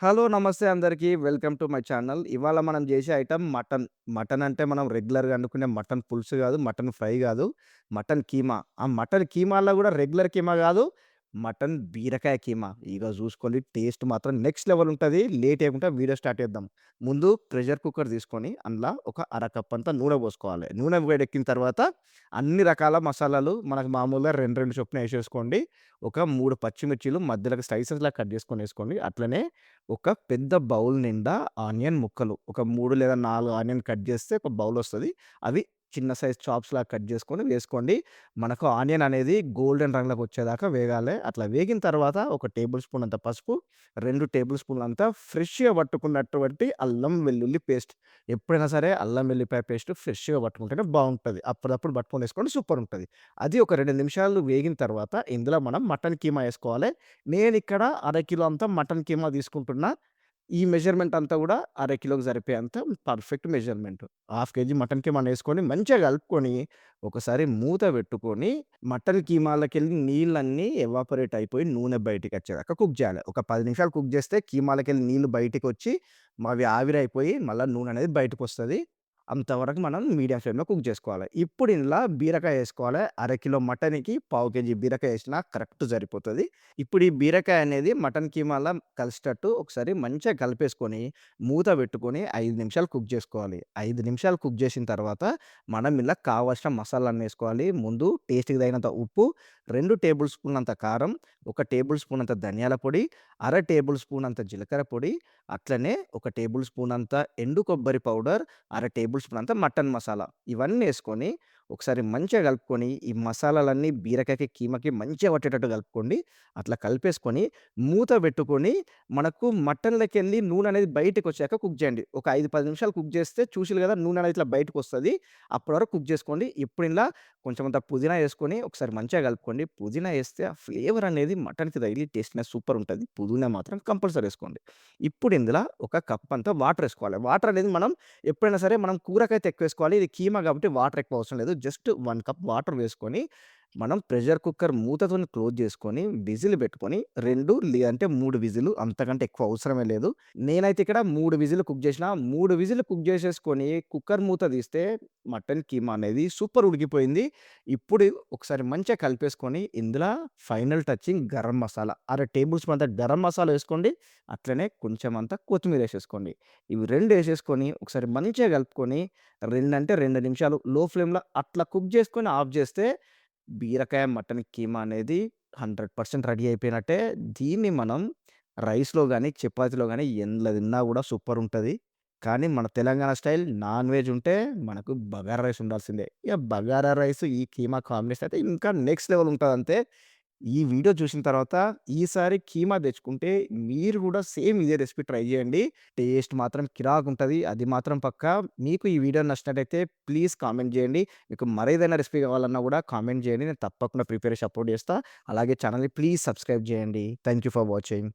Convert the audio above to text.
Hello! నమస్తే అందరికీ. Welcome to my channel. ఇవాళ మనం జేసే ఐటెమ్ మటన్. మటన్ అంటే మనం రెగ్యులర్‌గా అనుకునే మటన్ పులుసు గాదు, మటన్ ఫ్రై గాదు, మటన్ కీమా. ఆ మటన్ కీమాలో గూడా రెగ్యులర్ కీమా గాదు, మటన్ బీరకాయ కీమా. ఇగ జూసుకోండి టేస్ట్ మాత్రం నెక్స్ట్ లెవెల్ ఉంటది. లేట్ చేయకుండా వీడియో స్టార్ట్ చేద్దాం. ముందు ప్రెషర్ కుక్కర్ తీసుకొని అందులో ఒక అర కప్ నూనె పోసుకోవాలి. నూనె వేడెక్కిన తర్వాత అన్ని రకాల మసాలాలు మనకు మామూలుగా 2, 2 చొప్పున ఏసేసుకోండి. ఒక 3 పచ్చిమిర్చీలు మధ్యలోకి స్లైసెస్‌లా కట్ చేసుకొనేసుకోండి. అట్లనే ఒక పెద్ద బౌల్ నిండా ఆనియన్ ముక్కలు. ఒక 3 లేదా 4 ఆనియన్ కట్ చేస్తే ఒక బౌలొస్తది. అవి చిన్న సైజ్ చాప్స్‌లాగా కట్ చేసుకొని వేసుకోండి. మనకు ఆనియన్ అనేది గోల్డెన్ రంగులోకొచ్చేదాకా వేగాలి. అట్లా వేగిన తర్వాత ఒక టేబుల్ స్పూన్ అంత పసుపు, 2 టేబుల్ స్పూన్‌లంతా ఫ్రెష్‌గా పట్టుకున్నటువంటి అల్లం వెల్లుల్లి పేస్ట్. ఎప్పుడైనా సరే అల్లం వెల్లిపాయ పేస్ట్ ఫ్రెష్‌గా పట్టుకుంటేనే బావుంటది. అప్పటిదప్పుడు పట్టుకొనేసుకోండి సూపరుంటది. అది ఒక 2 నిమిషాలు వేగిన తర్వాత ఇందులో మనం మటన్ కీమా ఏసుకోవాలి. నేనిక్కడ అరకిలో అంతా మటన్ కీమా తీసుకుంటున్నా. ఈ మెజర్‌మెంట్ అంతా గూడా అరకిలోకి సరిపోయేంత perfect measurement. Half KG mutton కీమానేసుకొని మంచిగా కలుపుకొని, ఒకసారి మూత పెట్టుకొని, మటన్ కీమాలకెళ్ళి నీళ్ళన్నీ ఎవాపరేట్ అయిపోయి నూనె బయటికొచ్చేదాకా కుక్ జేయాలి. ఒక 10 నిమిషాలు కుక్ జేస్తే కీమాలకెళ్ళి నీళ్లు బయటికొచ్చి, అవి ఆవిరైపోయి మళ్ళా నూనెనేది బయటకొస్తది. అంతవరకు మనం మీడియం ఫ్లేమ్‌లో కుక్ జేసుకోవాలి. ఇప్పుడు ఇందులో బీరకాయ ఏసుకోవాలి. అరకిలో మటన్‌కి పావు కేజీ బీరకాయ ఏసినా కరెక్ట్ సరిపోతది. ఇప్పుడు ఈ బీరకాయ అనేది మటన్ కీమాలా కలిసేటట్టు ఒకసారి మంచిగా కలిపేసుకొని, మూత పెట్టుకొని 5 నిమిషాలు కుక్ జేసుకోవాలి. 5 నిమిషాలు కుక్ జేసిన తర్వాత మనం ఇలా కావాల్సిన మసాలాలన్నేసుకోవాలి. ముందు టేస్ట్‌కి తగినంత ఉప్పు, 2 టేబుల్ స్పూన్‌లంత కారం, 1 టేబుల్ స్పూన్ అంత ధనియాల పొడి, అర టేబుల్ స్పూన్ అంత జీలకర్ర పొడి, అట్లనే 1 టేబుల్ స్పూన్ అంత ఎండు కొబ్బరి పౌడర్, అర టేబుల్ స్పూన్ అంత మటన్ మసాలా. ఇవన్నీ యేసుకొని ఒకసారి మంచిగా కలుపుకొని, ఈ మసాలాలన్నీ బీరకాయకి, కీమాకి మంచిగా పట్టేటట్టు కలుపుకోండి. అట్లా కలిపేసుకొని, మూత పెట్టుకొని, మనకు మటన్‌లోకెళ్ళి నూనె అనేది బయటికొచ్చాక కుక్ చేయండి. ఒక 5, 10 నిమిషాలు కుక్ చేస్తే చూసిర్రు గదా! నూనె అనేది ఇట్లా బయటకొస్తది. అప్పటి వరకు కుక్ చేసుకోండి. ఇప్పుడు ఇందులో కొంచెం అంత పుదీనా యేసుకొని ఒకసారి మంచిగా కలుపుకోండి. పుదీనా యేస్తే ఆ ఫ్లేవర్ అనేది మటన్‌కి తగిలి టేస్ట్‌నెస్ సూపర్ ఉంటది. పుదీనా మాత్రం కంపల్సరీ యేసుకోండి. ఇప్పుడు ఇందులో ఒక కప్ అంతా వాటర్ యేసుకోవాలి. వాటర్ అనేది మనం ఎప్పుడైనా సరే మనం కూరకైతే ఎక్కువేసుకోవాలి. ఇది కీమా కాబట్టి వాటర్ ఎక్కువ అవసరం లేదు. జస్ట్ 1 కప్ వాటర్ వేసుకొని, మనం ప్రెషర్ కుక్కర్ మూతతోని క్లోజ్ చేసుకొని, విజిల్ పెట్టుకొని 2 లేదంటే 3 విజిల్లు అంతకంటే ఎక్కువ అవసరమే లేదు. నేనైతే ఇక్కడ 3 విజిల్లు కుక్ చేసిన. 3 విజిల్లు కుక్ చేసేసుకొని కుక్కర్ మూత తీస్తే మటన్ కీమా అనేది సూపర్ ఉడికిపోయింది. ఇప్పుడు ఒకసారి మంచిగా కలిపేసుకొని, ఇందులో ఫైనల్ టచింగ్ గరం మసాలా. అర టేబుల్ స్పూన్ అంత గరం మసాలా ఏసుకోండి. అట్లనే కొంచెం అంత కొత్తిమీర ఏసేసుకోండి. ఇవి 2 ఏసేసుకొని ఒకసారి మంచిగా కలుపుకొని 2 అంటే 2 నిమిషాలు లో ఫ్లేమ్‌లో అట్లా కుక్ చేసుకొని ఆఫ్ చేస్తే బీరకాయ మటన్ కీమా అనేది 100% రెడీ అయిపోయినట్టే. దీన్ని మనం రైస్‌లో గాని, చపాతీలో గాని ఎందులో తిన్నా గూడా సూపర్ ఉంటది. కానీ మన తెలంగాణ స్టైల్ నాన్ వెజ్ ఉంటే మనకు బగారా రైస్ ఉండాల్సిందే. ఇగ బగారా రైస్, ఈ కీమా కాంబినేషన్ అయితే ఇంకా నెక్స్ట్ లెవెల్ ఉంటదంతే. ఈ వీడియో చూసిన తర్వాత ఈసారి కీమా తెచ్చుకుంటే మీరు గూడా సేమ్ ఇదే రెసిపీ ట్రై జేయండి. టేస్ట్ మాత్రం కిరాకుంటది. అది మాత్రం పక్కా. మీకు ఈ వీడియో నచ్చినట్టయితే ప్లీజ్ కామెంట్ జేయండి. మీకు మరేదైనా రెసిపీ కావాలన్నా గూడా కామెంట్ జేయండి. నేను తప్పకుండా ప్రిపేర్ చేసి అప్‌లోడ్ చేస్తా. అలాగే ఛానెల్‌ని ప్లీజ్ సబ్స్క్రైబ్ జేయండి. Thank you for watching.